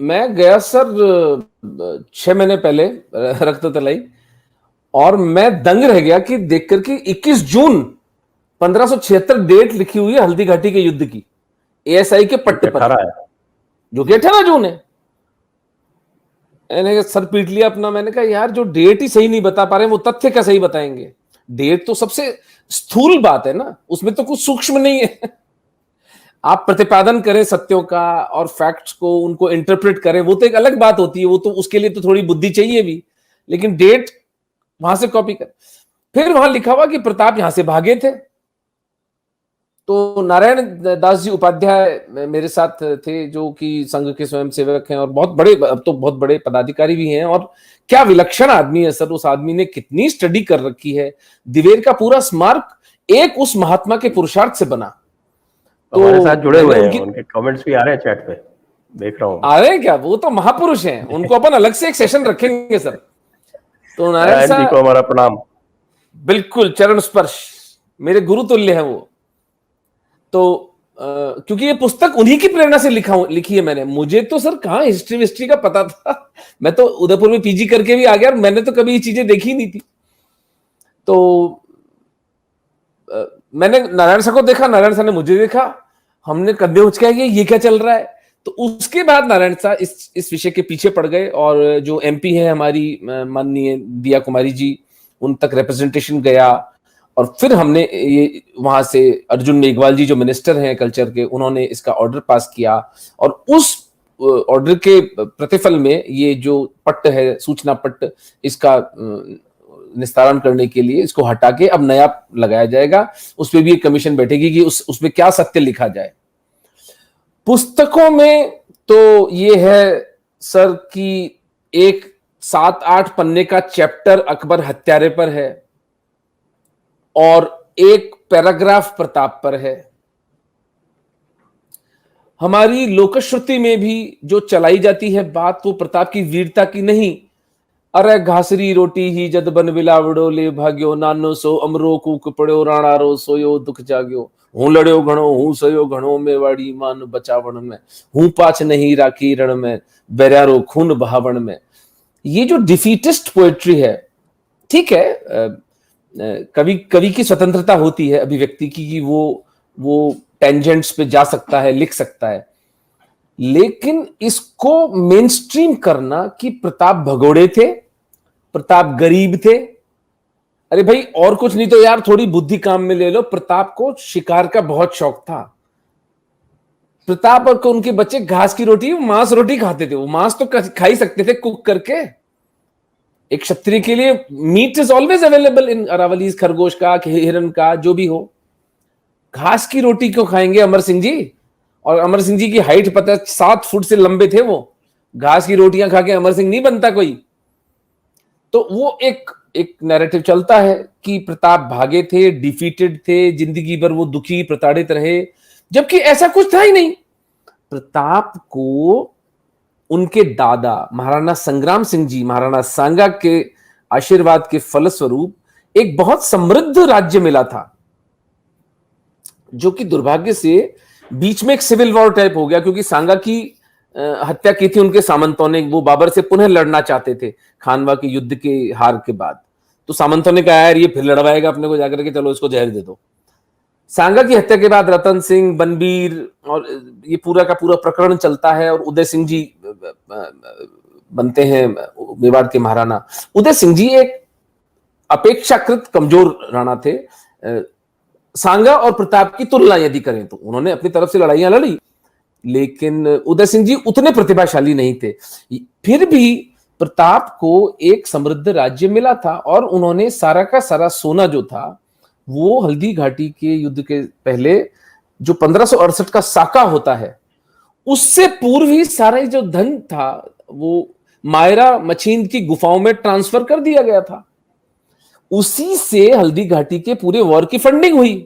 मैं गया सर 6 महीने पहले रक्त तलाई, और मैं दंग रह गया कि देख करके 21 जून 1576 डेट लिखी हुई है हल्दी घाटी के युद्ध की, एएसआई के पट्ट पर, जो कि 18 जून है। मैंने सर पीट लिया अपना। मैंने कहा यार, जो डेट ही सही नहीं बता पा रहे वो तथ्य क्या सही बताएंगे? डेट तो सबसे स्थूल बात है ना, उसमें तो कुछ सूक्ष्म नहीं है। आप प्रतिपादन करें सत्यों का और फैक्ट्स को, उनको इंटरप्रेट करें, वो तो एक अलग बात होती है, वो तो उसके लिए तो थोड़ी बुद्धि चाहिए भी। लेकिन डेट वहां से कॉपी कर, फिर वहां लिखा हुआ कि प्रताप यहां से भागे थे। तो नारायण दास जी उपाध्याय मेरे साथ थे, जो कि संघ के स्वयंसेवक हैं और बहुत बड़े, अब तो बहुत बड़े पदाधिकारी भी हैं। और क्या विलक्षण आदमी है सर, उस आदमी ने कितनी स्टडी कर रखी है। दिवेर का पूरा स्मारक एक उस महात्मा के पुरुषार्थ से बना। तो हमारे साथ जुड़े हुए हैं, उनके कमेंट्स भी आ रहे हैं चैट पे, देख रहा हूँ। आ रहे हैं क्या? वो तो महापुरुष हैं, उनको अपन अलग से एक सेशन रखेंगे सर। तो नारायण जी को हमारा प्रणाम। बिल्कुल चरण स्पर्श, मेरे गुरु तुल्य है वो। तो क्योंकि ये पुस्तक उन्हीं की प्रेरणा से लिखी है मैंने। मुझे तो सर कहाँ हिस्ट्री का पता था। मैं तो उदयपुर में पीजी करके भी आ गया, मैंने तो कभी ये चीजें देखी नहीं थी। तो मैंने नारायण सर को देखा, नारायण सर ने मुझे देखा, हमने कंधे उचकाए ये क्या चल रहा है। तो उसके बाद नारायण सर इस विषय के पीछे पड़ गए, और जो एमपी है हमारी माननीय दिया कुमारी जी, उन तक रिप्रेजेंटेशन गया। और फिर हमने ये वहां से अर्जुन मेघवाल जी जो मिनिस्टर हैं कल्चर के, उन्होंने इसका ऑर्डर पास किया। और उस ऑर्डर के प्रतिफल में ये जो पट्ट है, सूचना पट्ट, इसका निस्तारण करने के लिए इसको हटा के अब नया लगाया जाएगा। उसमें भी एक कमीशन बैठेगी कि उसमें क्या सत्य लिखा जाए। पुस्तकों में तो ये है सर कि एक 7-8 पन्ने का चैप्टर अकबर हत्यारे पर है, और एक पैराग्राफ प्रताप पर है। हमारी लोकश्रुति में भी जो चलाई जाती है बात, वो प्रताप की वीरता की नहीं। अरे घासरी रोटी ही जद बन बिलावड़ो ले भाग्यो, नानो सो अमरो कूक पड़ो राणा रो सोयो दुख जाग्यो। हूं लड़ो घणो हूं सयो घणो मेवाड़ी मान बचावण में, हूं पाछ नहीं राखी रण में, बैरारो खून बहावण में। ये जो डिफीटिस्ट पोएट्री है, ठीक है, कवि की स्वतंत्रता होती है अभिव्यक्ति की, कि वो टेंजेंट्स पे जा सकता है, लिख सकता है। लेकिन इसको मेन स्ट्रीम करना कि प्रताप भगोड़े थे, प्रताप गरीब थे, अरे भाई और कुछ नहीं तो यार थोड़ी बुद्धि काम में ले लो। प्रताप को शिकार का बहुत शौक था। प्रताप और उनके बच्चे घास की रोटी, मांस रोटी खाते थे। वो मांस तो खा ही सकते थे कुक करके। एक क्षत्रिय के लिए meat is always available in Aravalli, खरगोश का, हिरन का, जो भी हो। घास की रोटी क्यों खाएंगे अमर सिंह जी? और अमर सिंह जी की हाइट पता है 7 फुट से लंबे थे वो। घास की रोटियां खा के अमर सिंह नहीं बनता कोई। तो वो एक नैरेटिव चलता है कि प्रताप भागे थे, डिफीटेड थे, जिंदगी भर वो दुखी प्रताड़ित रहे, जबकि ऐसा कुछ था ही नहीं। प्रताप को उनके दादा महाराणा संग्राम सिंह जी, महाराणा सांगा के आशीर्वाद के फलस्वरूप एक बहुत समृद्ध राज्य मिला था, जो कि दुर्भाग्य से बीच में एक सिविल वॉर टाइप हो गया, क्योंकि सांगा की हत्या की थी उनके सामंतों ने। वो बाबर से पुनः लड़ना चाहते थे खानवा के युद्ध के हार के बाद। तो सामंतों ने कहा यार ये फिर लड़वाएगा अपने को जाकर के, चलो इसको जहर दे दो। सांगा की हत्या के बाद रतन सिंह, बनबीर और ये पूरा का पूरा प्रकरण चलता है, और उदय सिंह जी बनते हैं मेवाड़ के महाराणा। उदय सिंह जी एक अपेक्षाकृत कमजोर राणा थे। सांगा और प्रताप की तुलना यदि करें तो उन्होंने अपनी तरफ से लड़ाइयां लड़ी, लेकिन उदय सिंह जी उतने प्रतिभाशाली नहीं थे। फिर भी प्रताप को एक समृद्ध राज्य मिला था, और उन्होंने सारा का सारा सोना जो था वो हल्दी घाटी के युद्ध के पहले जो 1568 का साका होता है, उससे पूर्व ही सारा जो धन था वो मायरा मछींद की गुफाओं में ट्रांसफर कर दिया गया था। उसी से हल्दी घाटी के पूरे वॉर की फंडिंग हुई।